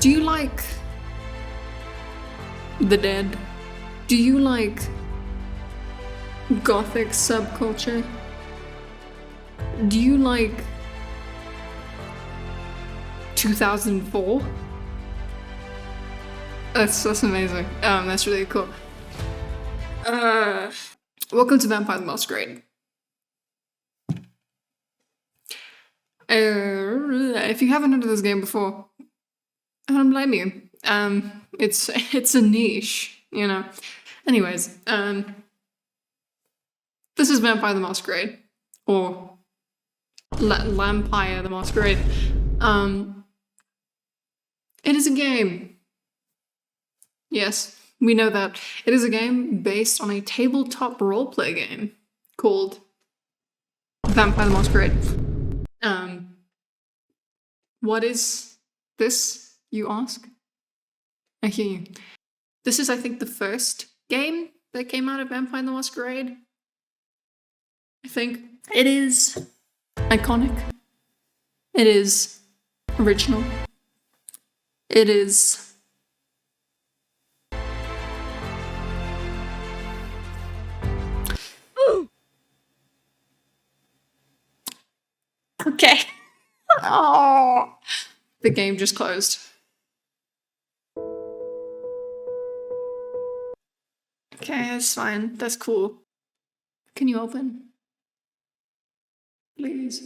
Do you like the dead? Do you like gothic subculture? Do you like 2004? That's amazing. That's really cool. Welcome to Vampire the Masquerade. If you haven't heard of this game before, I don't blame you. It's a niche, you know. Anyways, this is Vampire the Masquerade, or Lampire the Masquerade. It is a game. Yes, we know that. It is a game based on a tabletop roleplay game called Vampire the Masquerade. What is this, you ask? I hear you. This is, I think, the first game that came out of Vampire the Masquerade. I think it is iconic. It is original. It is okay. Oh, the game just closed. Okay, that's fine. That's cool. Can you open? Please.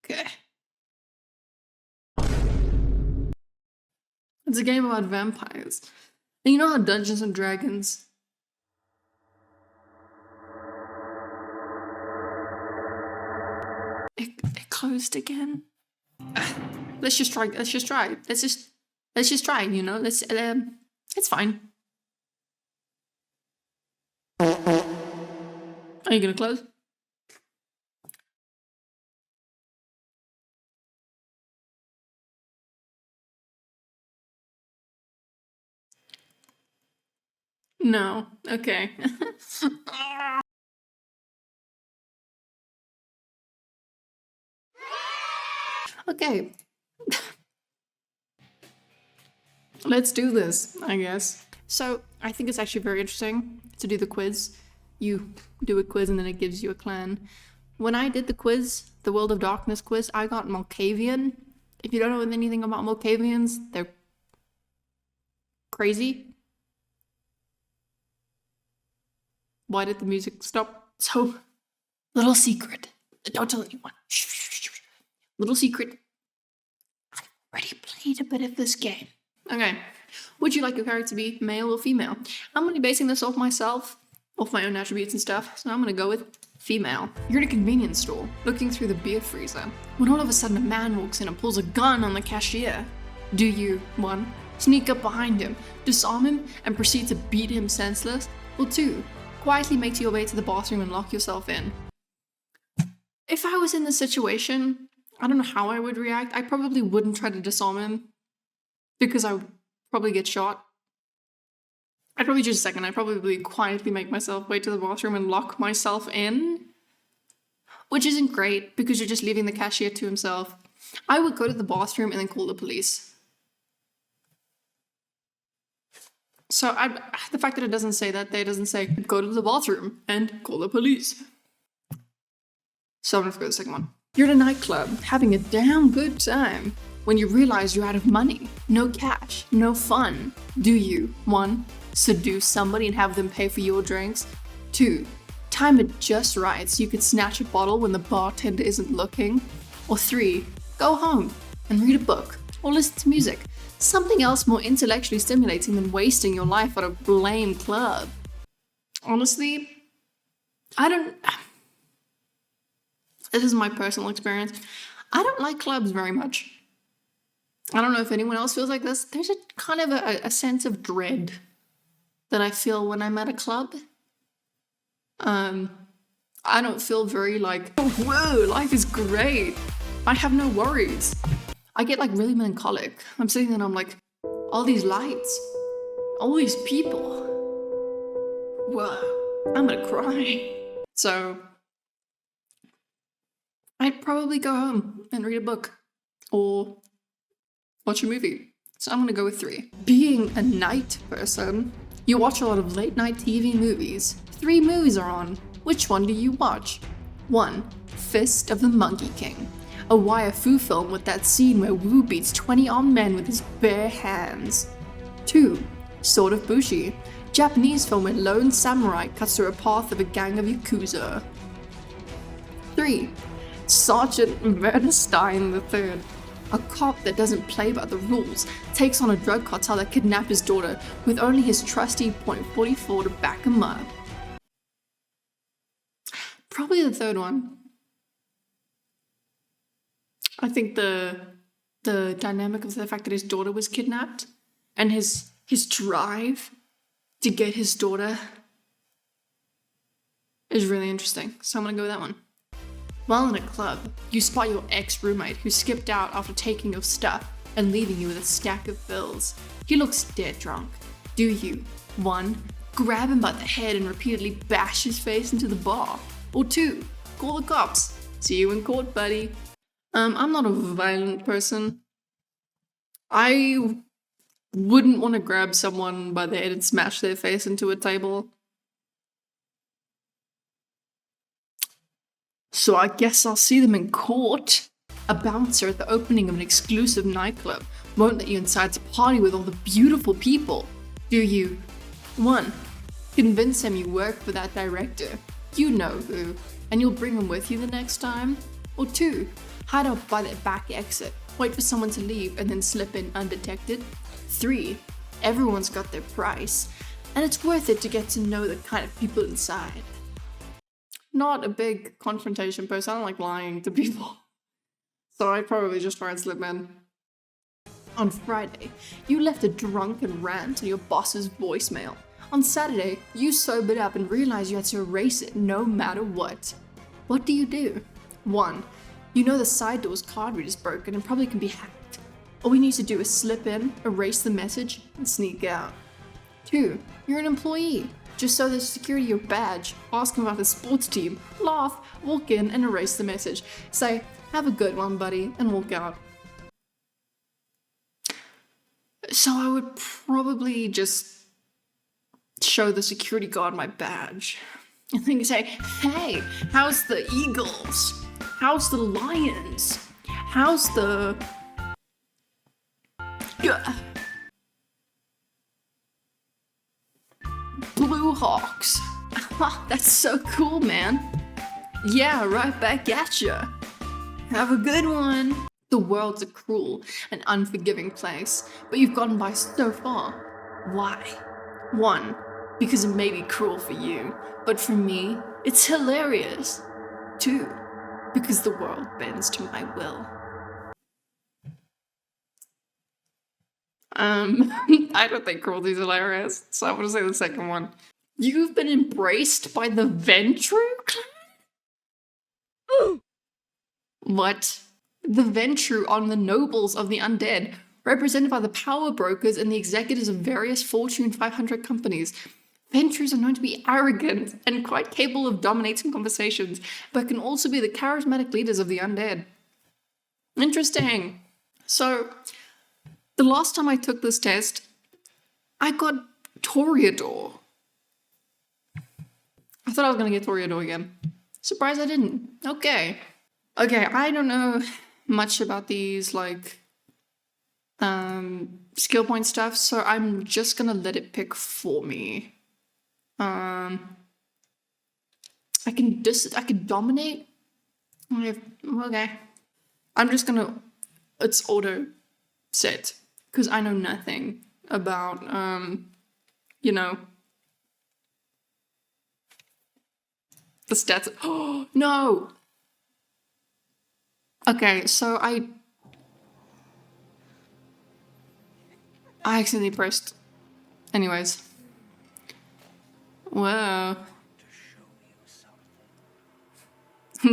Okay. It's a game about vampires. And you know how Dungeons and Dragons... It closed again. Let's just try. Let's just try. Let's just try. You know. It's fine. Are you gonna close? No. Okay. Okay. Let's do this, I guess. So, I think it's actually very interesting to do the quiz. You do a quiz and then it gives you a clan. When I did the quiz, the World of Darkness quiz, I got Malkavian. If you don't know anything about Malkavians, they're crazy. Why did the music stop? So, little secret. Don't tell anyone. Shh, shh, shh. Little secret. I've already played a bit of this game. Okay. Would you like your character to be male or female? I'm going to be basing this off myself, off my own attributes and stuff, so I'm going to go with female. You're in a convenience store, looking through the beer freezer, when all of a sudden a man walks in and pulls a gun on the cashier. Do you, 1, sneak up behind him, disarm him, and proceed to beat him senseless? Or 2, quietly make your way to the bathroom and lock yourself in? If I was in this situation, I don't know how I would react. I probably wouldn't try to disarm him, because I would probably get shot. I'd probably just a second. I'd probably quietly make myself way to the bathroom and lock myself in. Which isn't great, because you're just leaving the cashier to himself. I would go to the bathroom and then call the police. So the fact that it doesn't say that, it doesn't say, go to the bathroom and call the police. So I'm gonna go to the second one. You're at a nightclub, having a damn good time, when you realize you're out of money. No cash, no fun. Do you, 1, seduce somebody and have them pay for your drinks? 2, time it just right so you could snatch a bottle when the bartender isn't looking? Or 3, go home and read a book or listen to music. Something else more intellectually stimulating than wasting your life at a lame club. Honestly, this is my personal experience. I don't like clubs very much. I don't know if anyone else feels like this. There's a kind of a sense of dread that I feel when I'm at a club. I don't feel very like, oh, whoa, life is great. I have no worries. I get like really melancholic. I'm sitting there and I'm like, all these lights, all these people. Whoa. I'm gonna cry. So I'd probably go home and read a book or watch a movie. So I'm gonna go with 3. Being a night person, you watch a lot of late night TV movies. 3 movies are on. Which one do you watch? 1. Fist of the Monkey King. A wire fu film with that scene where Wu beats 20 armed men with his bare hands. 2. Sword of Bushi. Japanese film where lone samurai cuts through a path of a gang of Yakuza. 3. Sergeant Bernstein III. A cop that doesn't play by the rules takes on a drug cartel that kidnapped his daughter with only his trusty .44 to back him up. Probably the 3rd one. I think the dynamic of the fact that his daughter was kidnapped and his drive to get his daughter is really interesting. So I'm gonna go with that one. While in a club, you spot your ex-roommate who skipped out after taking your stuff and leaving you with a stack of bills. He looks dead drunk. Do you 1. Grab him by the head and repeatedly bash his face into the bar? Or 2. Call the cops. See you in court, buddy. I'm not a violent person. I wouldn't want to grab someone by the head and smash their face into a table. So I guess I'll see them in court. A bouncer at the opening of an exclusive nightclub won't let you inside to party with all the beautiful people. Do you 1. Convince him you work for that director, you know who, and you'll bring him with you the next time? Or 2. Hide out by the back exit, wait for someone to leave, and then slip in undetected? 3. Everyone's got their price, and it's worth it to get to know the kind of people inside. Not a big confrontation person. I don't like lying to people. So I'd probably just try and slip in. On Friday, you left a drunken rant on your boss's voicemail. On Saturday, you sobered up and realized you had to erase it no matter what. What do? 1. You know the side door's card reader's broken and probably can be hacked. All we need to do is slip in, erase the message, and sneak out. 2. You're an employee. Just show the security your badge, ask them about the sports team, laugh, walk in and erase the message. Say, have a good one, buddy, and walk out. So I would probably just show the security guard my badge. And then say, hey, how's the Eagles? How's the Lions? How's the... Blue Hawks? That's so cool, man. Yeah, right back at ya. Have a good one. The world's a cruel and unforgiving place, but you've gotten by so far. Why? 1. Because it may be cruel for you, but for me, it's hilarious. 2. Because the world bends to my will. I don't think cruelty is hilarious, so I'm gonna say the second one. You've been embraced by the Ventru clan? What? The Ventru are the nobles of the undead, represented by the power brokers and the executives of various Fortune 500 companies. Ventrus are known to be arrogant and quite capable of dominating conversations, but can also be the charismatic leaders of the undead. Interesting. So, the last time I took this test, I got Toreador. I thought I was gonna get Toreador again. Surprised I didn't. Okay, I don't know much about these, like, skill point stuff, so I'm just gonna let it pick for me. I can dominate? Okay. I'm just gonna, it's auto set, because I know nothing about, you know, the stats. Oh, no! Okay, so I accidentally pressed. Anyways. Wow.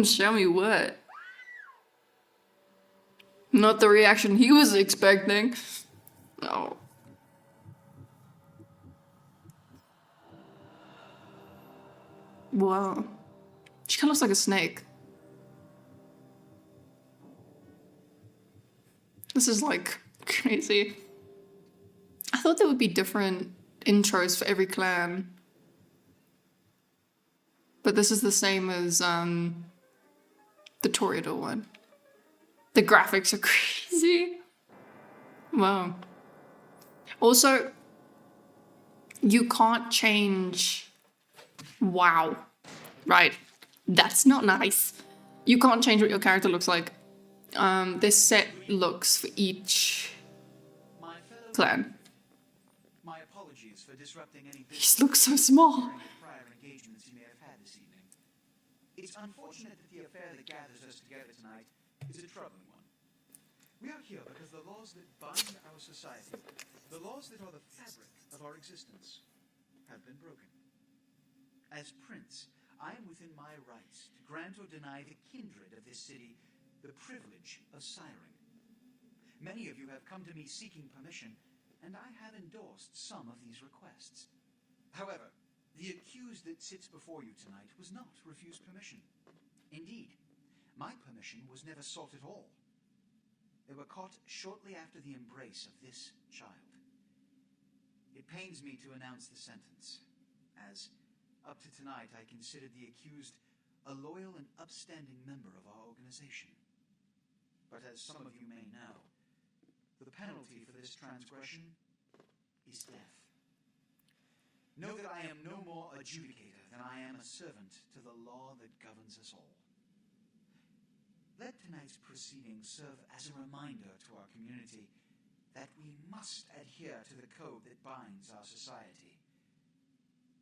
Show me what? Not the reaction he was expecting. Oh. Wow. She kind of looks like a snake. This is like crazy. I thought there would be different intros for every clan. But this is the same as the Toreador one. The graphics are crazy. Wow. Also, you can't change. Wow. Right. That's not nice. You can't change what your character looks like. There's set looks for each clan. My apologies for disrupting any He looks so small. prior engagements you may have had this evening. It's unfortunate that the affair that gathers us together tonight is a troubling one. We are here because the laws that bind our society, the laws that are the fabric of our existence, have been broken. As Prince, I am within my rights to grant or deny the kindred of this city the privilege of siring. Many of you have come to me seeking permission, and I have endorsed some of these requests. However, the accused that sits before you tonight was not refused permission. Indeed, my permission was never sought at all. They were caught shortly after the embrace of this child. It pains me to announce the sentence, as up to tonight I considered the accused a loyal and upstanding member of our organization. But as some of you may know, the penalty for this transgression is death. Know that I am no more adjudicator than I am a servant to the law that governs us all. Let tonight's proceedings serve as a reminder to our community that we must adhere to the code that binds our society,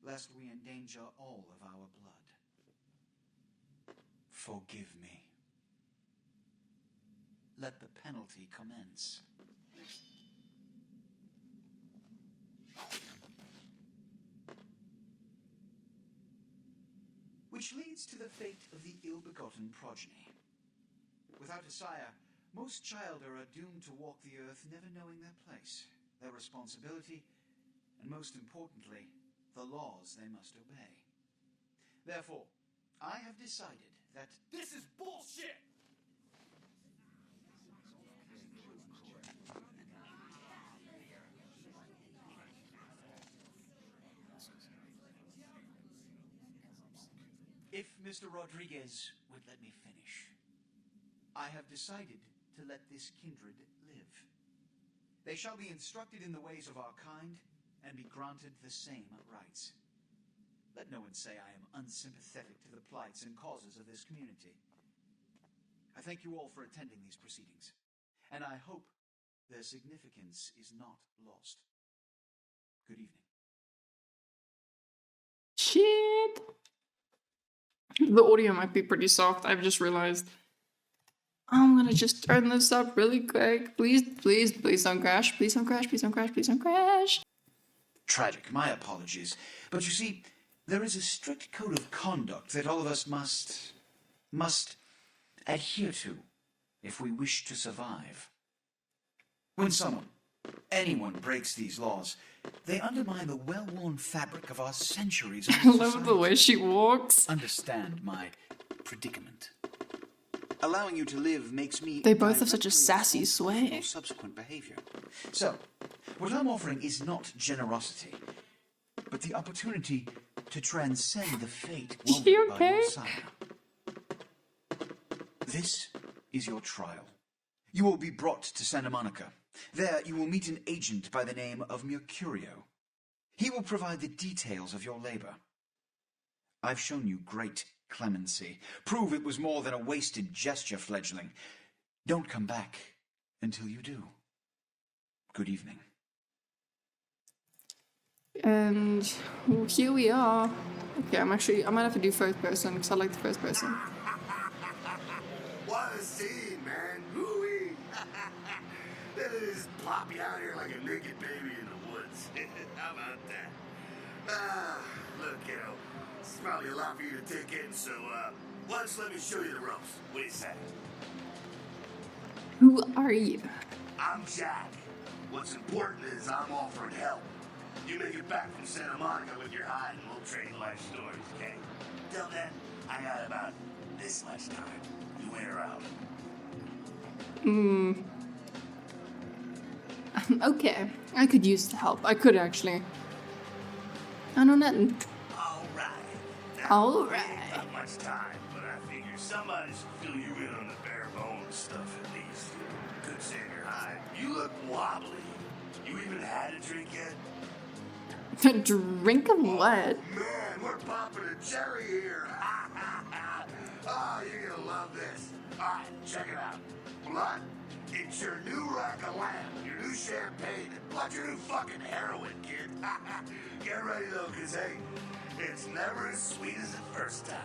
lest we endanger all of our blood. Forgive me. Let the penalty commence. Which leads to the fate of the ill-begotten progeny. Without a sire, most children are doomed to walk the earth never knowing their place, their responsibility, and most importantly, the laws they must obey. Therefore, I have decided that this is bullshit! If Mr. Rodriguez would let me finish, I have decided to let this kindred live. They shall be instructed in the ways of our kind and be granted the same rights. Let no one say I am unsympathetic to the plights and causes of this community. I thank you all for attending these proceedings, and I hope their significance is not lost. Good evening. Shit. The audio might be pretty soft, I've just realized. I'm gonna just turn this up really quick. Please, please, please don't crash. Please don't crash, please don't crash, please don't crash. Tragic, my apologies. But you see, there is a strict code of conduct that all of us must adhere to if we wish to survive. When anyone breaks these laws, they undermine the well-worn fabric of our centuries of I society. love the way she walks. Understand my predicament. Allowing you to live makes me... They both have such a sassy sway. ...subsequent behavior. So, what I'm offering is not generosity, but the opportunity to transcend the fate woven by your sire. This is your trial. You will be brought to Santa Monica. There you will meet an agent by the name of Mercurio. He will provide the details of your labor. I've shown you great clemency. Prove it was more than a wasted gesture, fledgling. Don't come back until you do. Good evening. And well, here we are. Okay, I might have to do first person because I like the first person. What a scene, man. Hoo-wee. Just plop you out here like a naked baby in the woods. How about that? Look, kiddo. It's probably a lot for you to take in, so, why don't you let me show you the ropes? What do you say? Who are you? I'm Jack. What's important is I'm offering help. You make it back from Santa Monica with your hide and we'll trade life stories, okay? Until then, I got about this much time. You wait around. Okay, I could use the help. I could actually. I know nothing. Alright. Alright. Ain't got much time, but I figure somebody should fill you in on the bare bones stuff at least. Could save your hide. You look wobbly. You even had a drink yet? A drink of what? Man, we're popping a cherry here. Oh, you're gonna love this. Alright, check it out. Blood, it's your new rack of lamb, your new champagne, plus your new fucking heroin, kid. Get ready though, cause hey, it's never as sweet as the first time.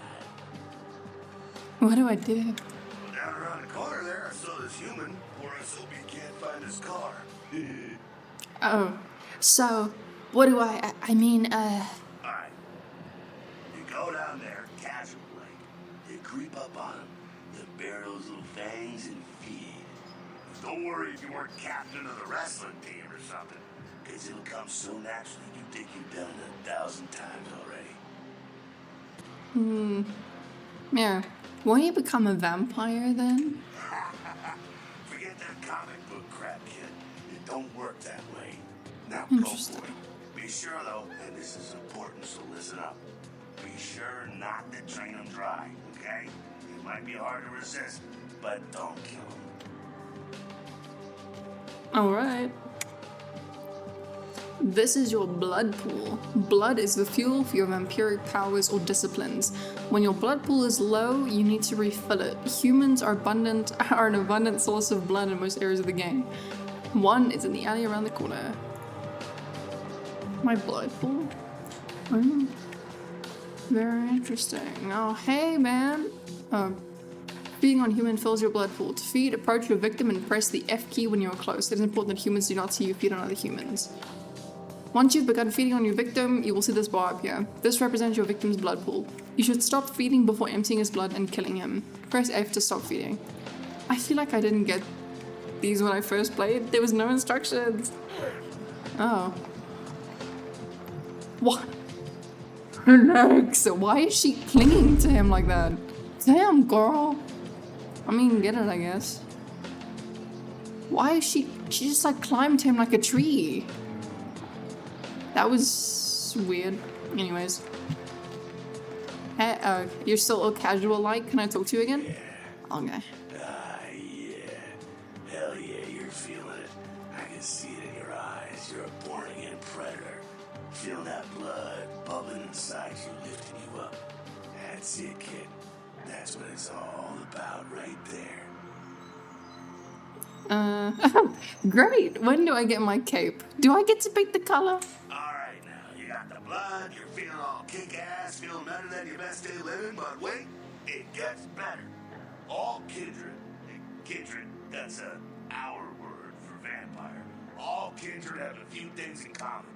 What do I do? Well, down around the corner there, I saw this human, or I hope he can't find his car. Oh, so what do I mean, Alright. You go down there, casual like. You creep up on him. You bare those little fangs and feed. Don't worry if you weren't captain of the wrestling team or something. Cause it'll come so naturally you think you've done it 1,000 times already. yeah. Won't you become a vampire then? Forget that comic book crap, kid. It don't work that way. Now Interesting. go for it. Be sure though, and this is important, so listen up. Be sure not to drain them dry, okay? It might be hard to resist, but don't kill them. Alright. This is your blood pool. Blood is the fuel for your vampiric powers or disciplines. When your blood pool is low, you need to refill it. Humans are an abundant source of blood in most areas of the game. One is in the alley around the corner. My blood pool? Very interesting. Oh, hey, man. Feeding on human fills your blood pool. To feed, approach your victim and press the F key when you are close. It is important that humans do not see you feed on other humans. Once you've begun feeding on your victim, you will see this bar appear. This represents your victim's blood pool. You should stop feeding before emptying his blood and killing him. Press F to stop feeding. I feel like I didn't get these when I first played. There was no instructions. Oh. What? Her legs. Why is she clinging to him like that? Damn, girl. I mean, get it, I guess. Why is she just like climbed him like a tree? That was weird. Anyways. Hey, you're still all casual like? Can I talk to you again? Yeah. Okay. Yeah. Hell yeah, you're feeling it. I can see it in your eyes. You're a born-again predator. Feel that blood bubbling inside you, lifting you up. That's it, kid. That's what it's all about right there. Great. When do I get my cape? Do I get to pick the color? Alright now, you got the blood, you're feeling all kick-ass, feeling better than your best day living, but wait, it gets better. All kindred, that's our word for vampire. All kindred have a few things in common.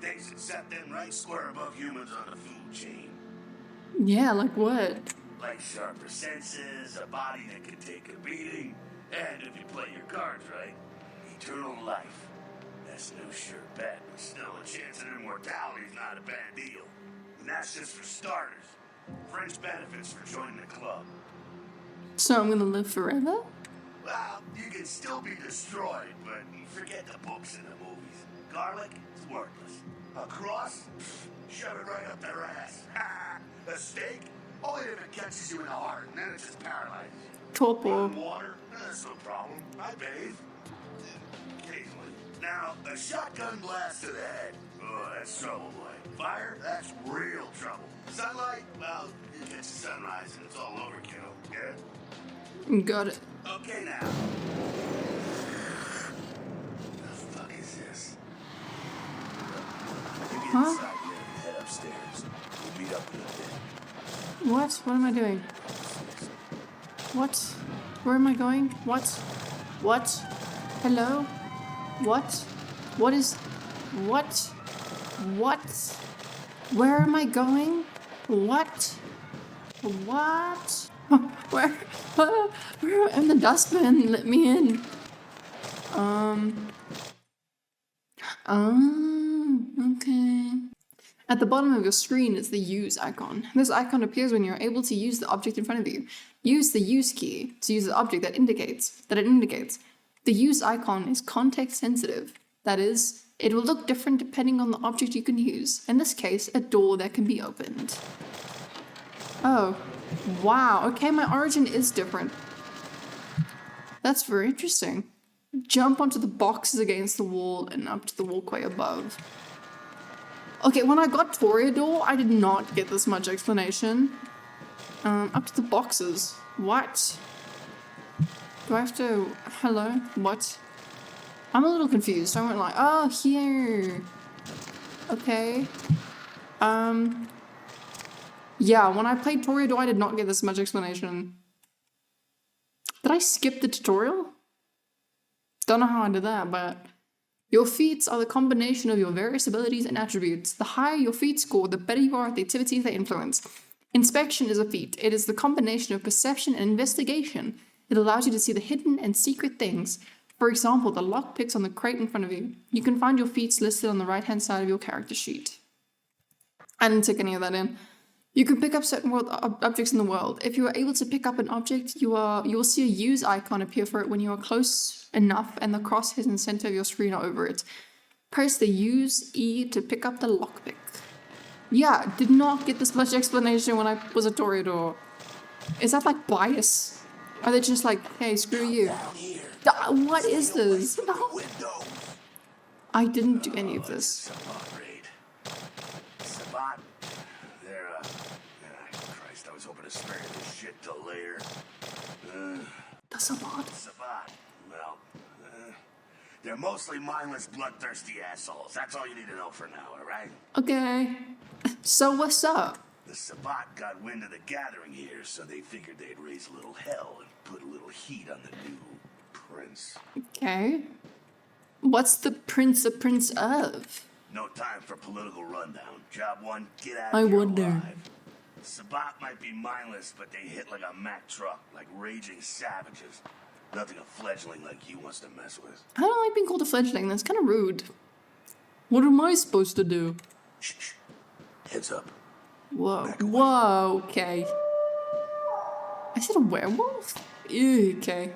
Things that set them right square above humans on the food chain. Yeah, like what? Like sharper senses, a body that can take a beating, and if you play your cards right, eternal life. That's no sure bet, but still a chance at immortality is not a bad deal. And that's just for starters. Fringe benefits for joining the club. So I'm gonna live forever? Well, you can still be destroyed, but forget the books and the movies. Garlic is worthless. A cross? Shove it right up their ass. A steak? Only if it catches you in the heart, and then it just paralyzes you. Torpor. Running water? That's no problem. I bathe. Occasionally. Now, a shotgun blast to the head. Oh, that's trouble, boy. Fire? That's real trouble. Sunlight? Well, you catch the sunrise and it's all overkill. Yeah? Got it. Okay, now. The fuck is this? You get Huh? inside there and head upstairs. We'll meet up in a bit. What? What am I doing? What? Where am I going? What? What? Hello? What? What is... What? What? Where am I going? What? What? Where? Where? I'm the dustbin. Let me in. Okay. At the bottom of your screen is the use icon. This icon appears when you're able to use the object in front of you. Use the use key to use the object that it indicates. The use icon is context sensitive. That is, it will look different depending on the object you can use. In this case, a door that can be opened. Oh, wow. Okay, my origin is different. That's very interesting. Jump onto the boxes against the wall and up to the walkway above. Okay, when I got Toreador, I did not get this much explanation. Up to the boxes. What? Do I have to... Hello? What? I'm a little confused. I went like, oh, here. Okay. Yeah, when I played Toreador, I did not get this much explanation. Did I skip the tutorial? Don't know how I did that, but... Your feats are the combination of your various abilities and attributes. The higher your feat score, the better you are at the activities they influence. Inspection is a feat. It is the combination of perception and investigation. It allows you to see the hidden and secret things. For example, the lockpicks on the crate in front of you. You can find your feats listed on the right-hand side of your character sheet. I didn't take any of that in. You can pick up certain objects in the world. If you are able to pick up an object, you will see a use icon appear for it when you are close enough and the crosshairs in the center of your screen are over it. Press the use E to pick up the lockpick. Yeah, did not get this much explanation when I was a Toreador. Is that like bias? Are they just like, hey, screw you? What is this? I didn't do any of this. Christ, I was hoping to spare this shit till later. The Sabbat. Well, they're mostly mindless, bloodthirsty assholes. That's all you need to know for now, alright? Okay. So what's up? The Sabbat got wind of the gathering here, so they figured they'd raise a little hell and put a little heat on the new prince. Okay. What's the prince a prince of? No time for political rundown. Job one, get out I of here wonder. alive. Sabbat might be mindless, but they hit like a Mack truck, like raging savages. Nothing a fledgling like you wants to mess with. I don't like being called a fledgling. That's kind of rude. What am I supposed to do? Shh. Heads up. Whoa. Whoa, okay. I said a werewolf? Ew, okay.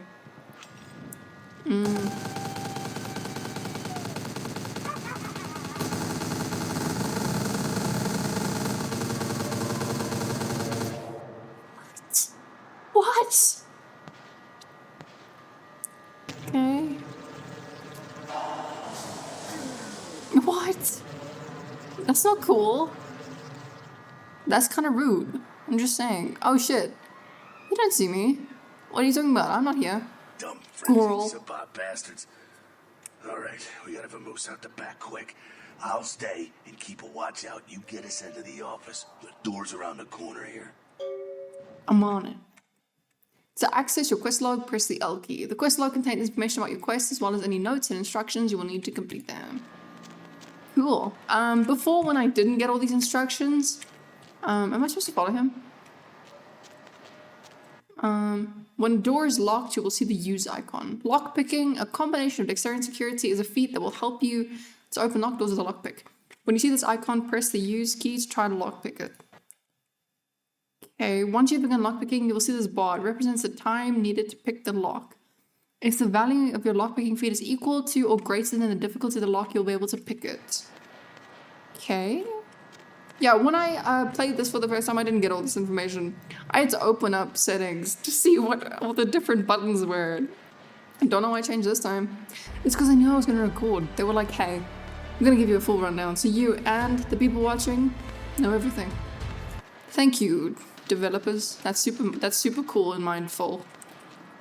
What? Okay. What? That's not cool. That's kind of rude. I'm just saying. Oh shit. You don't see me. What are you talking about? I'm not here. Dumb Squirrel. frenzied Sabbat bastards. Alright, we gotta vamoose out the back quick. I'll stay and keep a watch out. You get us into the office. The door's around the corner here. I'm on it. To access your quest log, press the L key. The quest log contains information about your quest as well as any notes and instructions you will need to complete them. Cool. Before, when I didn't get all these instructions, am I supposed to follow him? When a door is locked, you will see the use icon. Lockpicking, a combination of dexterity and security, is a feat that will help you to open locked doors with a lockpick. When you see this icon, press the use key to try to lockpick it. Okay, once you've begun lockpicking, you will see this bar. It represents the time needed to pick the lock. If the value of your lockpicking feat is equal to or greater than the difficulty of the lock, you'll be able to pick it. Okay. Yeah, when I played this for the first time, I didn't get all this information. I had to open up settings to see what all the different buttons were. I don't know why I changed this time. It's because I knew I was going to record. They were like, hey, I'm going to give you a full rundown so you and the people watching know everything. Thank you, developers. That's super cool and mindful.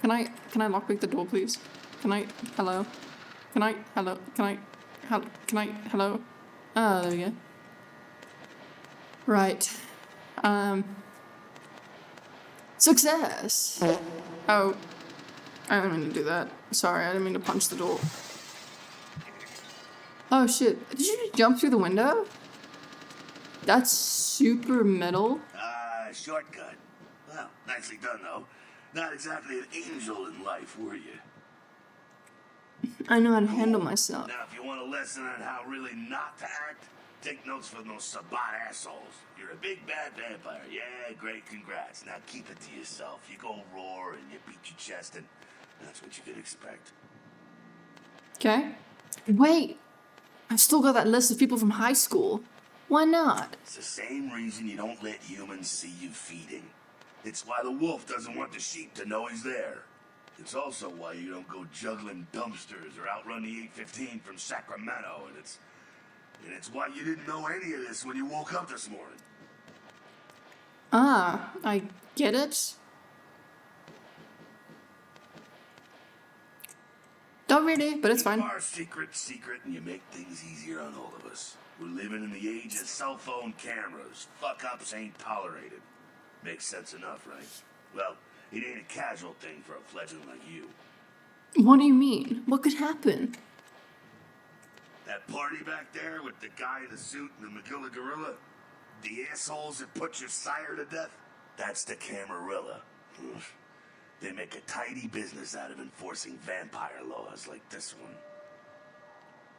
Can I lockpick the door, please? Hello? Hello? Ah, there we go. Right. Success! Oh. I didn't mean to do that. Sorry, I didn't mean to punch the door. Oh shit. Did you just jump through the window? That's super metal. Shortcut. Well, nicely done, though. Not exactly an angel in life, were you? I know how to handle myself. Now, if you want a lesson on how really not to act, take notes from those Sabat assholes. You're a big bad vampire. Yeah, great, congrats. Now keep it to yourself. You go roar and you beat your chest, and that's what you could expect. Okay. Wait. I've still got that list of people from high school. Why not? It's the same reason you don't let humans see you feeding. It's why the wolf doesn't want the sheep to know he's there. It's also why you don't go juggling dumpsters or outrun the 815 from Sacramento, and it's why you didn't know any of this when you woke up this morning. Ah, I get it. Don't really, but it's fine. Keep our secret, and you make things easier on all of us. We're living in the age of cell phone cameras. Fuck-ups ain't tolerated. Makes sense enough, right? Well, it ain't a casual thing for a fledgling like you. What do you mean? What could happen? That party back there with the guy in the suit and the McGilla gorilla? The assholes that put your sire to death? That's the Camarilla. They make a tidy business out of enforcing vampire laws like this one.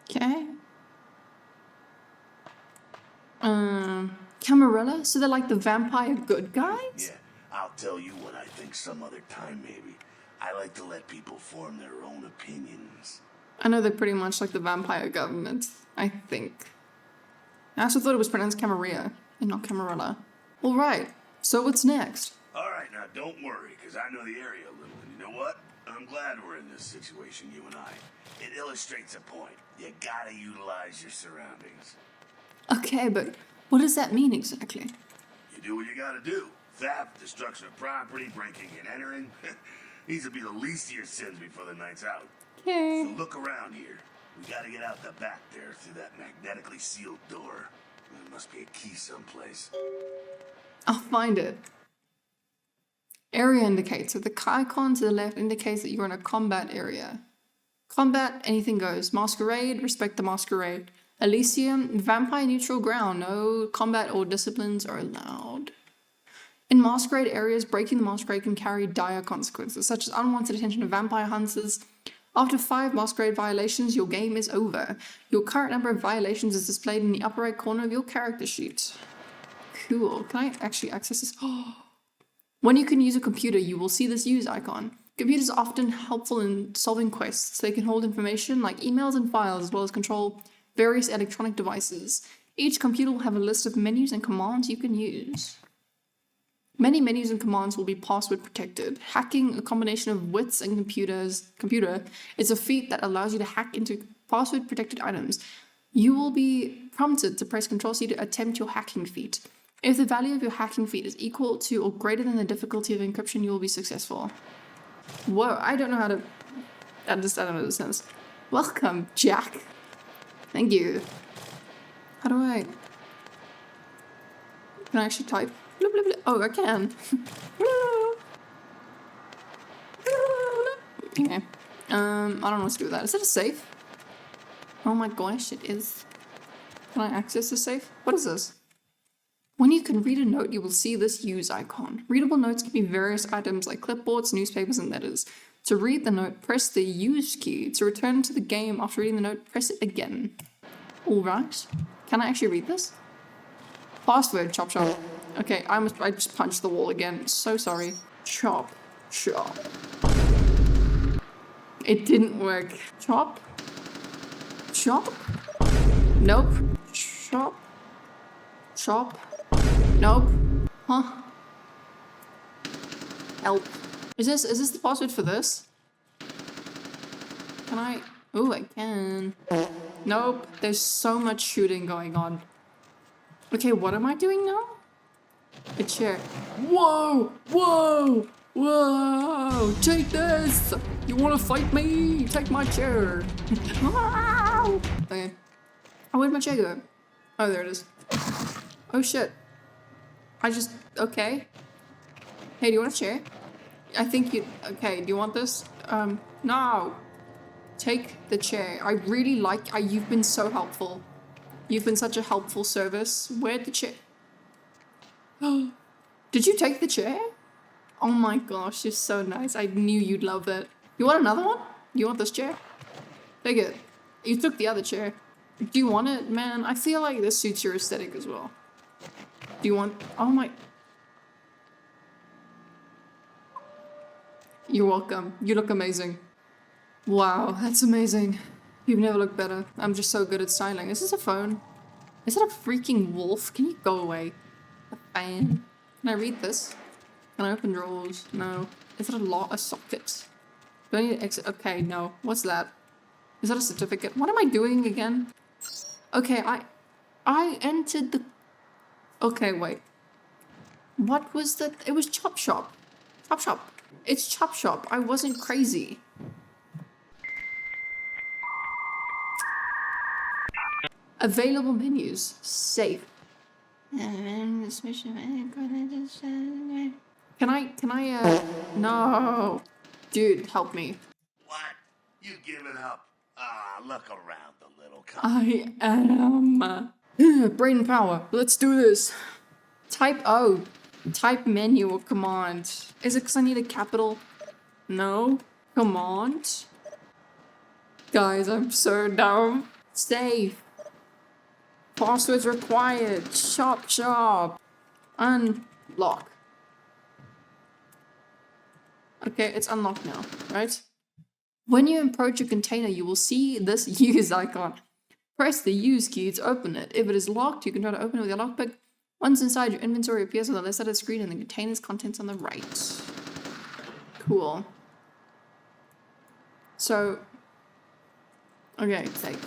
Okay. Camarilla? So they're like the vampire good guys? Yeah, I'll tell you what I think some other time, maybe. I like to let people form their own opinions. I know they're pretty much like the vampire government, I think. I also thought it was pronounced Camarilla and not Camarilla. Alright, so what's next? Alright, now don't worry, because I know the area a little, and you know what? I'm glad we're in this situation, you and I. It illustrates a point. You gotta utilize your surroundings. Okay, but what does that mean exactly? You do what you gotta do. Theft, destruction of property, breaking and entering. These will be the least of your sins before the night's out. Okay. So look around here. We gotta get out the back there through that magnetically sealed door. There must be a key someplace. I'll find it. Area indicator. The icon to the left indicates that you're in a combat area. Combat, anything goes. Masquerade, respect the masquerade. Elysium, vampire neutral ground. No combat or disciplines are allowed. In masquerade areas, breaking the masquerade can carry dire consequences, such as unwanted attention of vampire hunters. After 5 masquerade violations, your game is over. Your current number of violations is displayed in the upper right corner of your character sheet. Cool. Can I actually access this? When you can use a computer, you will see this use icon. Computers are often helpful in solving quests. They can hold information like emails and files, as well as control various electronic devices. Each computer will have a list of menus and commands you can use. Many menus and commands will be password protected. Hacking, a combination of wits and computer, is a feat that allows you to hack into password protected items. You will be prompted to press Ctrl+C to attempt your hacking feat. If the value of your hacking feat is equal to or greater than the difficulty of encryption, you will be successful. Whoa, I don't know how to understand what this says. Welcome, Jack. Thank you. How do I... Can I actually type? Blah, blah, blah. Oh, I can. Okay. I don't know what to do with that. Is it a safe? Oh my gosh, it is. Can I access the safe? What is this? When you can read a note, you will see this use icon. Readable notes can be various items like clipboards, newspapers, and letters. To read the note, press the use key. To return to the game after reading the note, press it again. Alright. Can I actually read this? Password, chop chop. Okay, I just punched the wall again. So sorry. Chop chop. It didn't work. Chop. Chop. Nope. Chop. Chop. Nope. Huh? Help. Is this the password for this? Can I? Oh, I can. Nope. There's so much shooting going on. Okay, what am I doing now? A chair. Whoa! Whoa! Whoa! Take this! You wanna fight me? Take my chair. Okay. Oh, where'd my chair go? Oh, there it is. Oh shit. Okay. Hey, do you want a chair? I think you... Okay, do you want this? No. Take the chair. I really like... You've been so helpful. You've been such a helpful service. Where'd the chair... Did you take the chair? Oh my gosh, you're so nice. I knew you'd love it. You want another one? You want this chair? Take it. You took the other chair. Do you want it, man? I feel like this suits your aesthetic as well. Do you want... Oh my... You're welcome. You look amazing. Wow, that's amazing. You've never looked better. I'm just so good at styling. Is this a phone? Is it a freaking wolf? Can you go away? A fan. Can I read this? Can I open drawers? No. Is it a socket? Do I need to exit? Okay, no. What's that? Is that a certificate? What am I doing again? Okay, I entered the... Okay, wait. What was that? It was Chop Shop. Chop Shop. It's Chop Shop. I wasn't crazy. Available menus. Safe. Can I, no. Dude, help me. What? You giving up? Ah, look around the little I am... brain power. Let's do this. Type O. Type menu or command. Is it because I need a capital? No. Command. Guys, I'm so dumb. Save. Passwords required. Shop, shop. Unlock. Okay, it's unlocked now, right? When you approach a container, you will see this use icon. Press the use key to open it. If it is locked, you can try to open it with your lockpick. Once inside, your inventory appears on the left side of the screen and the container's contents on the right. Cool. So, okay, take.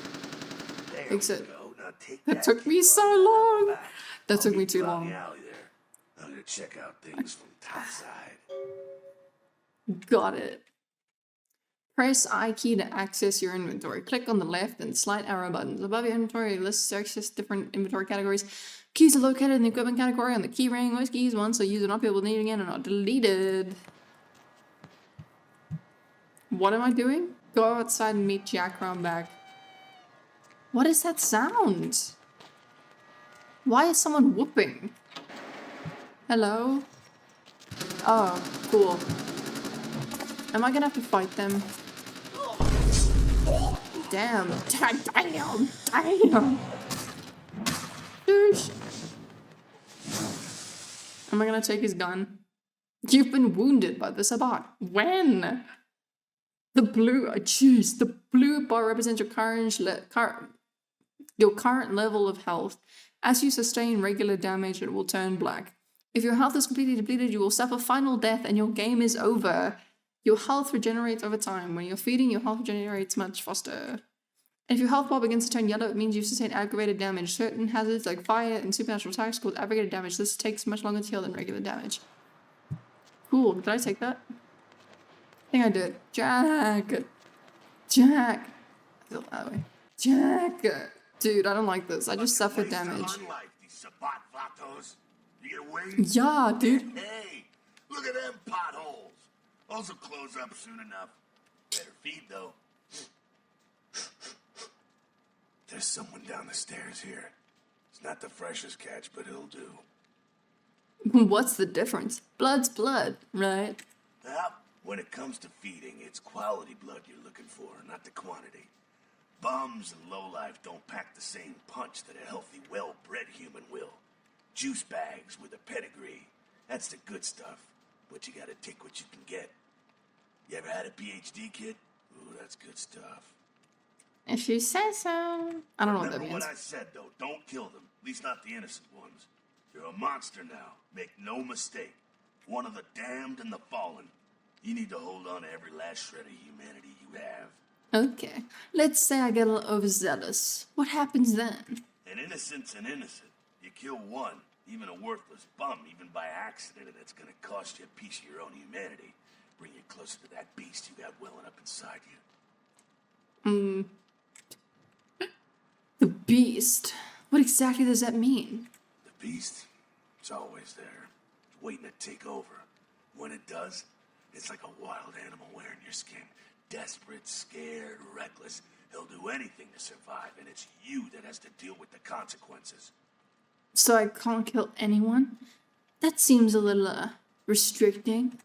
Exit. That took me so long. That took me too long. I'm gonna check out things from topside. Got it. Press I key to access your inventory. Click on the left and slide arrow buttons. Above your inventory, lists access different inventory categories. Keys are located in the equipment category on the key ring. Most keys once so used will not be able to need again and not deleted. What am I doing? Go outside and meet Jack round back. What is that sound? Why is someone whooping? Hello? Oh, cool. Am I gonna have to fight them? Damn. Damn. Douche. Am I gonna take his gun? You've been wounded by the Sabbat. When? The blue, jeez, the blue bar represents your current level of health. As you sustain regular damage, it will turn black. If your health is completely depleted, you will suffer final death and your game is over. Your health regenerates over time. When you're feeding, your health regenerates much faster. And if your health bar begins to turn yellow, it means you've sustained aggravated damage. Certain hazards like fire and supernatural attacks cause aggravated damage. This takes much longer to heal than regular damage. Cool, did I take that? I think I did. Jack! Jack! I feel that way. Jack! Dude, I don't like this. I just suffered damage. Yeah, dude. Hey, look at them potholes. Those will close up soon enough. Better feed, though. There's someone down the stairs here. It's not the freshest catch, but it'll do. What's the difference? Blood's blood, right? Well, when it comes to feeding, it's quality blood you're looking for, not the quantity. Bums and lowlife don't pack the same punch that a healthy, well-bred human will. Juice bags with a pedigree. That's the good stuff. But you gotta take what you can get. You ever had a PhD, kid? Ooh, that's good stuff. If you say so. I don't know what that Remember means. what I said, though. Don't kill them. At least not the innocent ones. You're a monster now. Make no mistake. One of the damned and the fallen. You need to hold on to every last shred of humanity you have. Okay. Let's say I get a little overzealous. What happens then? An innocent's an innocent. You kill one, even a worthless bum, even by accident, and it's gonna cost you a piece of your own humanity. Bring you closer to that beast you got welling up inside you. The beast. What exactly does that mean? The beast, it's always there, waiting to take over. When it does, it's like a wild animal wearing your skin. Desperate, scared, reckless. He'll do anything to survive, and it's you that has to deal with the consequences. So I can't kill anyone? That seems a little, restricting.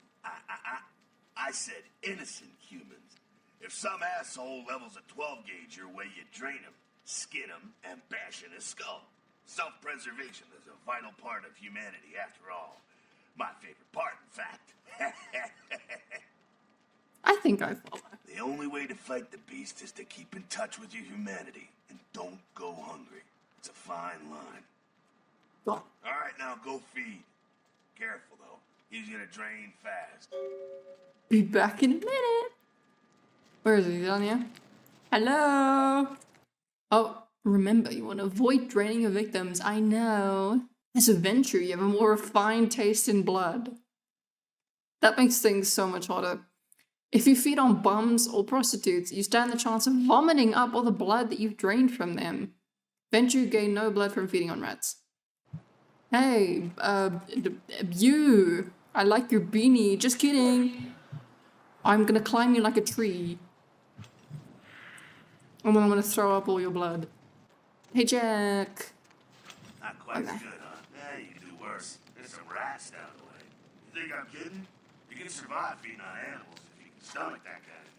I said innocent humans. If some asshole levels a 12 gauge your way, you drain him. skin him, and bash in his skull. Self-preservation is a vital part of humanity, after all. My favorite part, in fact. I think I follow. The only way to fight the beast is to keep in touch with your humanity, and don't go hungry. It's a fine line. Go. All right, now go feed. Careful, though. He's gonna drain fast. Be back in a minute. Where is he? Down here? Hello? Oh, remember, you want to avoid draining your victims. I know. As a venture, you have a more refined taste in blood. That makes things so much harder. If you feed on bums or prostitutes, you stand the chance of vomiting up all the blood that you've drained from them. Venture gain no blood from feeding on rats. Hey, you. I like your beanie. Just kidding. I'm gonna climb you like a tree. And then I'm gonna throw up all your blood. Hey, Jack. Not quite as good, huh? Yeah, you can do worse. There's some rats down the way. You think I'm kidding? You can survive feeding on animals if you can stomach that kind of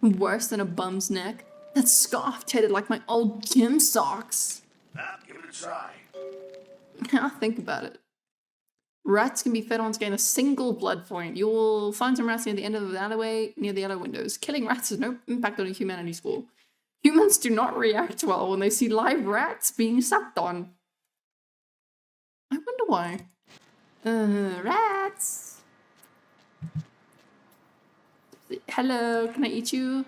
thing. Worse than a bum's neck? That's scarf-titted like my old gym socks. Well, give it a try. I'll think about it. Rats can be fed on to gain a single blood point. You'll find some rats near the end of the alleyway, near the yellow windows. Killing rats has no impact on a humanity score. Humans do not react well when they see live rats being sucked on. I wonder why. Rats! Hello, can I eat you?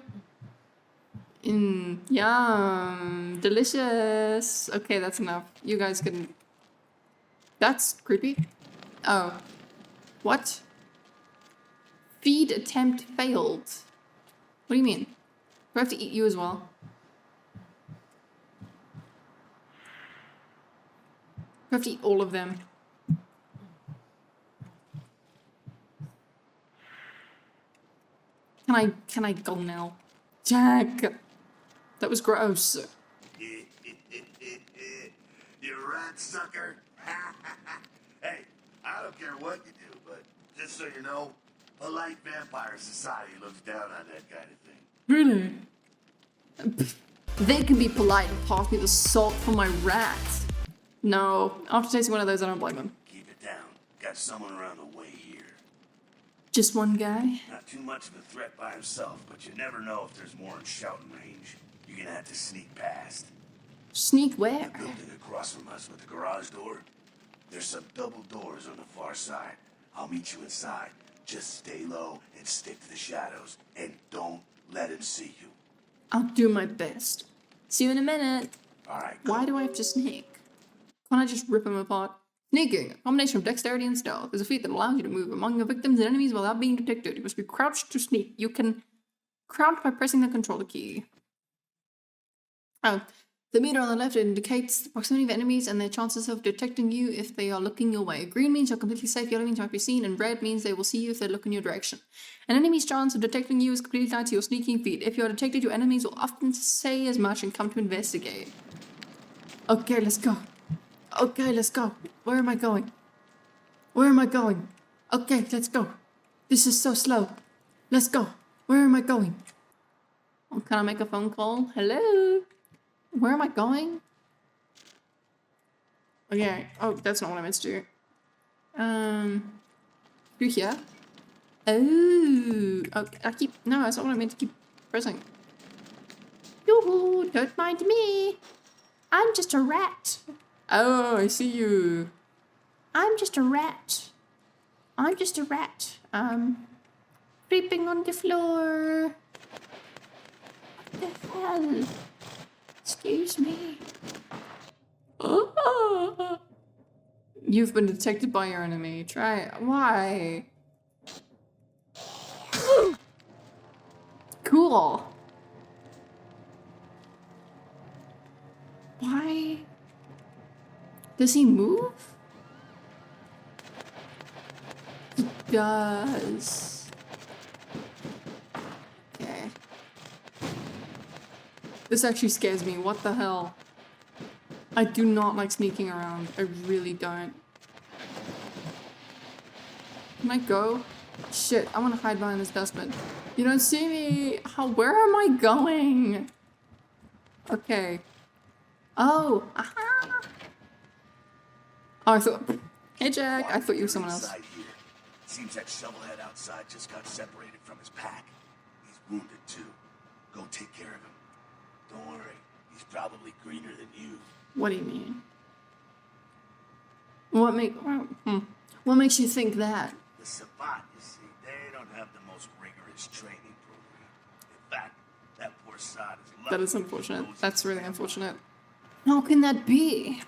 Yum, delicious. Okay, that's enough. You guys can... That's creepy. Oh. What? Feed attempt failed. What do you mean? Do I have to eat you as well? I have to eat all of them. Can I go now? Jack! That was gross. You rat sucker. Hey, I don't care what you do, but just so you know, polite vampire society looks down on that kind of thing. Really? They can be polite and pass me the salt for my rats. No, after tasting one of those, I don't blame them. Keep it down. Got someone around the way here. Just one guy? Not too much of a threat by himself, but you never know if there's more in shouting range. You're gonna have to sneak past. Sneak where? The building across from us with the garage door. There's some double doors on the far side. I'll meet you inside. Just stay low and stick to the shadows. And don't let him see you. I'll do my best. See you in a minute. Alright, Why do I have to sneak? Can't I just rip them apart? Sneaking, a combination of dexterity and stealth, is a feat that allows you to move among your victims and enemies without being detected. You must be crouched to sneak. You can crouch by pressing the controller key. Oh, the meter on the left indicates the proximity of enemies and their chances of detecting you if they are looking your way. Green means you're completely safe, yellow means you might be seen, and red means they will see you if they look in your direction. An enemy's chance of detecting you is completely tied to your sneaking feat. If you are detected, your enemies will often say as much and come to investigate. Okay, let's go. Okay, let's go. Where am I going? Where am I going? Okay, let's go. This is so slow. Let's go. Where am I going? Oh, can I make a phone call? Hello? Where am I going? Okay. Oh, that's not what I meant to do. Through here? Oh, no, that's not what I meant to keep pressing. Yoo-hoo, don't mind me. I'm just a rat. Oh, I see you. I'm just a rat. I'm just a rat. Creeping on the floor. What the hell? Excuse me. Oh. You've been detected by your enemy. Try it. Why? Cool. Why? Does he move? He does. Okay. This actually scares me. What the hell? I do not like sneaking around. I really don't. Can I go? Shit, I want to hide behind this dustbin. You don't see me. Where am I going? Okay. Oh, aha. Oh, I thought. Hey, Jack. I thought you were someone else. Inside here. Seems that shovelhead outside just got separated from his pack. He's wounded too. Go take care of him. Don't worry. He's probably greener than you. What do you mean? What makes you think that? The Savant, you see, they don't have the most rigorous training program. In fact, that poor sod is lucky. That is unfortunate. That's really unfortunate. How can that be?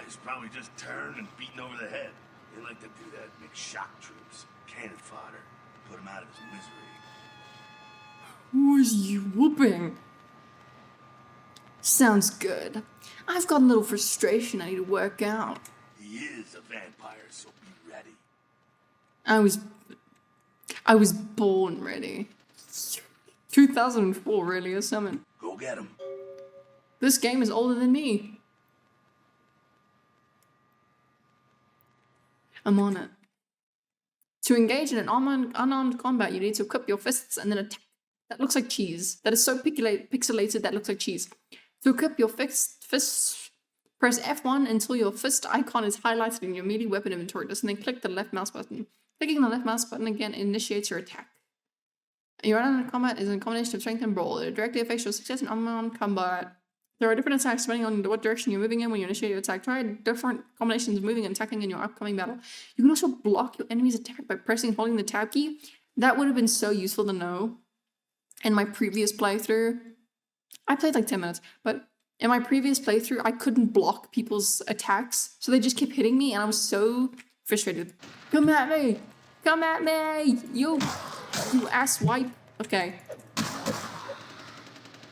He's probably just turned and beaten over the head. They like to do that, make shock troops, cannon fodder, put him out of his misery. Who is you whooping? Sounds good. I've got a little frustration I need to work out. He is a vampire, so be ready. I was born ready. 2004, really, a summon. Go get him. This game is older than me. I'm on it. To engage in an unarmed combat, you need to equip your fists and then attack. That looks like cheese. That is so pixelated that looks like cheese. To equip your fists, press F1 until your fist icon is highlighted in your melee weapon inventory list, and then click the left mouse button. Clicking the left mouse button again initiates your attack. Your unarmed combat is a combination of strength and brawl. It directly affects your success in unarmed combat. There are different attacks depending on what direction you're moving in when you initiate your attack. Try different combinations of moving and attacking in your upcoming battle. You can also block your enemy's attack by pressing and holding the tab key. That would have been so useful to know. In my previous playthrough, I played like 10 minutes, but in my previous playthrough, I couldn't block people's attacks, so they just kept hitting me, and I was so frustrated. Come at me! Come at me! You ass wipe. Okay.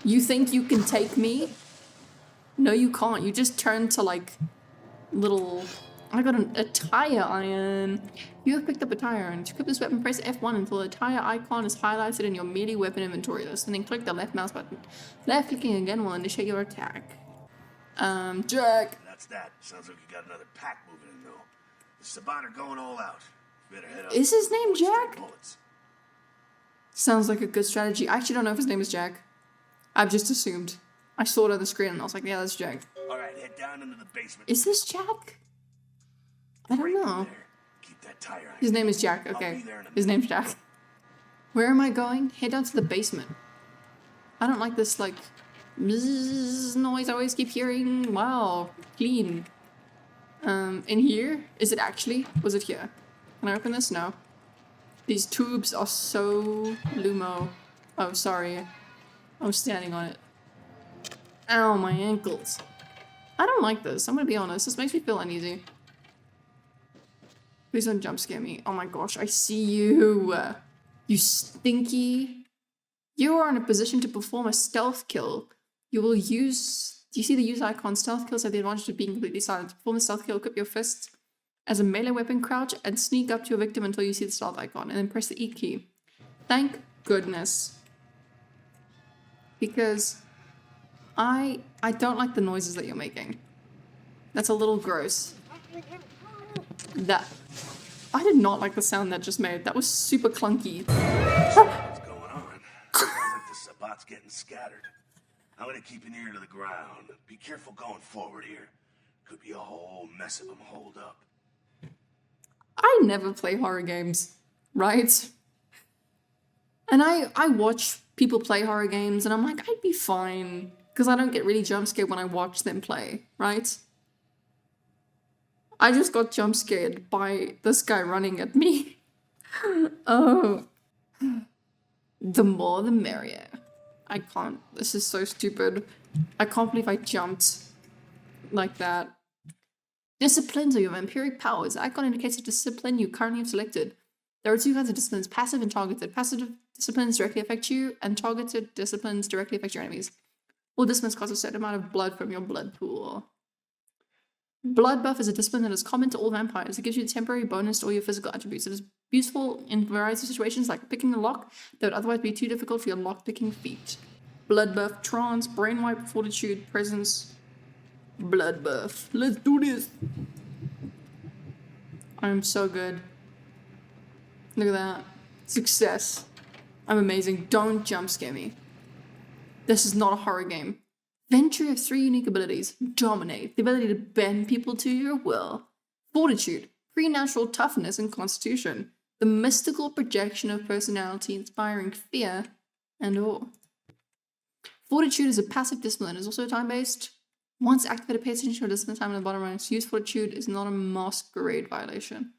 You think you can take me? No, you can't. You just turn to, like, little... I got a tire iron. You have picked up a tire iron. To equip this weapon, press F1 until the tire icon is highlighted in your melee weapon inventory list, and then click the left mouse button. Left clicking again will initiate your attack. Jack. That's that. Sounds like you got another pack moving in, though. The Savant are going all out. Better head up. Is his name Jack? Bullets. Sounds like a good strategy. I actually don't know if his name is Jack. I've just assumed. I saw it on the screen and I was like, yeah, that's Jack. All right, head down into the basement. Is this Jack? I don't know. Keep that tire on. His name is Jack. Okay. His name's Jack. Where am I going? Head down to the basement. I don't like this, like, bzzz noise I always keep hearing. Wow. Clean. In here? Is it actually? Was it here? Can I open this? No. These tubes are so Lumo. Oh, sorry. I was standing on it. Ow, my ankles. I don't like this. I'm gonna be honest. This makes me feel uneasy. Please don't jump scare me. Oh my gosh, I see you. You stinky. You are in a position to perform a stealth kill. You will use... Do you see the use icon? Stealth kills have the advantage of being completely silent. To perform a stealth kill, equip your fists as a melee weapon, crouch, and sneak up to your victim until you see the stealth icon, and then press the E key. Thank goodness. Because I don't like the noises that you're making. That's a little gross. I did not like the sound that just made. That was super clunky. What's going on? Sounds like the Savant's getting scattered. I'm gonna keep an ear to the ground. Be careful going forward here. Could be a whole mess of them holed up. I never play horror games, right? And I watch people play horror games and I'm like, I'd be fine. Because I don't get really jump scared when I watch them play, right? I just got jump scared by this guy running at me. Oh. The more the merrier. I can't. This is so stupid. I can't believe I jumped like that. Disciplines are your vampiric powers. The icon indicates the discipline you currently have selected. There are two kinds of disciplines, passive and targeted. Passive disciplines directly affect you, and targeted disciplines directly affect your enemies. All disciplines cost a certain amount of blood from your blood pool. Blood buff is a discipline that is common to all vampires. It gives you a temporary bonus to all your physical attributes. It is useful in a variety of situations like picking a lock that would otherwise be too difficult for your lock-picking feat. Blood buff, trance, brain wipe, fortitude, presence. Blood buff. Let's do this! I'm so good. Look at that. Success. I'm amazing. Don't jump scare me. This is not a horror game. Venture has 3 unique abilities. Dominate, the ability to bend people to your will. Fortitude, preternatural toughness and constitution. The mystical projection of personality inspiring fear and awe. Fortitude is a passive discipline. It's also time-based. Once activated, pay attention to a discipline time in the bottom right. Use Fortitude is not a masquerade violation.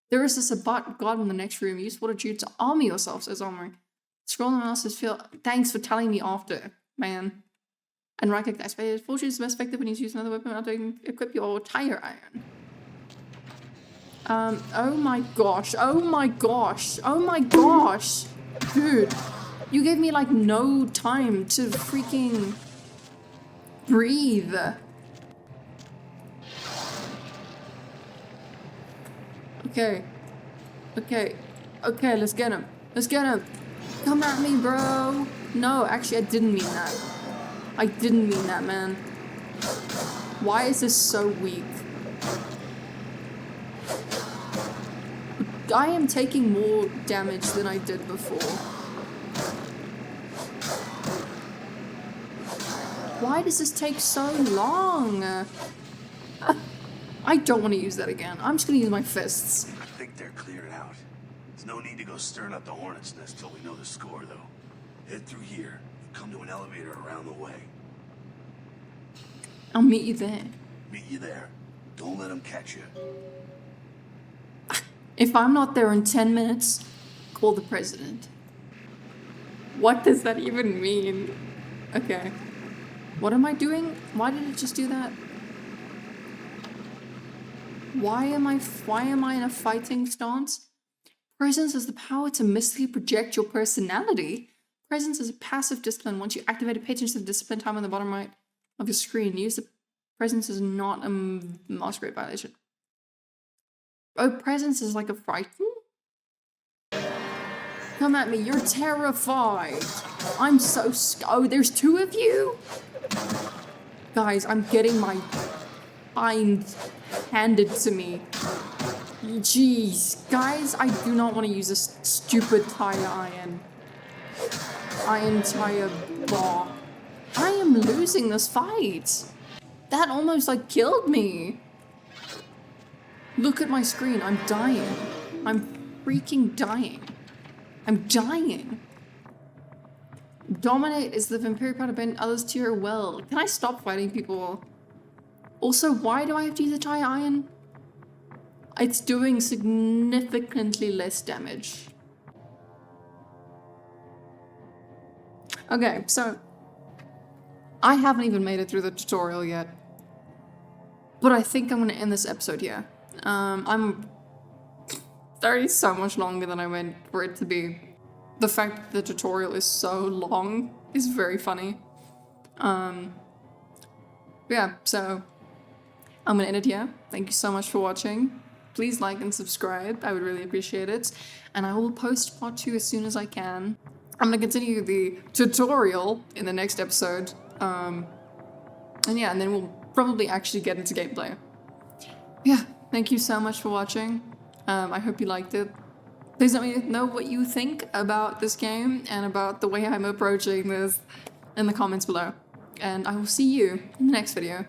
There is this about God in the next room. Use Fortitude to armor yourselves as armoring. Scroll on the mouse to feel. Thanks for telling me after, man. And right click activated. Fortitude is most effective when you use another weapon after you equip your tire iron. Oh my gosh. Oh my gosh. Oh my gosh. Dude, you gave me like no time to freaking breathe. Okay. Okay. Okay, let's get him. Let's get him. Come at me, bro. No, actually, I didn't mean that. I didn't mean that, man. Why is this so weak? I am taking more damage than I did before. Why does this take so long? I don't want to use that again. I'm just going to use my fists. I think they're cleared out. There's no need to go stirring up the hornet's nest till we know the score, though. Head through here. Come to an elevator around the way. I'll meet you there. Meet you there. Don't let them catch you. If I'm not there in 10 minutes, call the president. What does that even mean? Okay. What am I doing? Why did it just do that? Why am I in a fighting stance? Presence has the power to mystically project your personality. Presence is a passive discipline. Once you activate it, pay attention to the discipline time on the bottom right of your screen. Use the presence is not a masquerade violation. Oh, presence is like a frighten? Come at me, you're terrified. I'm so oh, there's 2 of you? Guys, I'm getting my hind handed to me. Jeez, guys, I do not want to use this stupid tire iron tire bar. I am losing this fight. That almost like killed me. Look at my screen, I'm dying. I'm freaking dying. I'm dying. Dominate is the vampire power to bend others to your will. Can I stop fighting people? Also, why do I have to use a tire iron? It's doing significantly less damage. Okay, so I haven't even made it through the tutorial yet, but I think I'm gonna end this episode here. I'm 30 so much longer than I meant for it to be. The fact that the tutorial is so long is very funny. Yeah, so I'm gonna end it here. Thank you so much for watching. Please like and subscribe. I would really appreciate it. And I will post part 2 as soon as I can. I'm gonna continue the tutorial in the next episode. And yeah, and then we'll probably actually get into gameplay. Yeah, thank you so much for watching. I hope you liked it. Please let me know what you think about this game and about the way I'm approaching this in the comments below. And I will see you in the next video.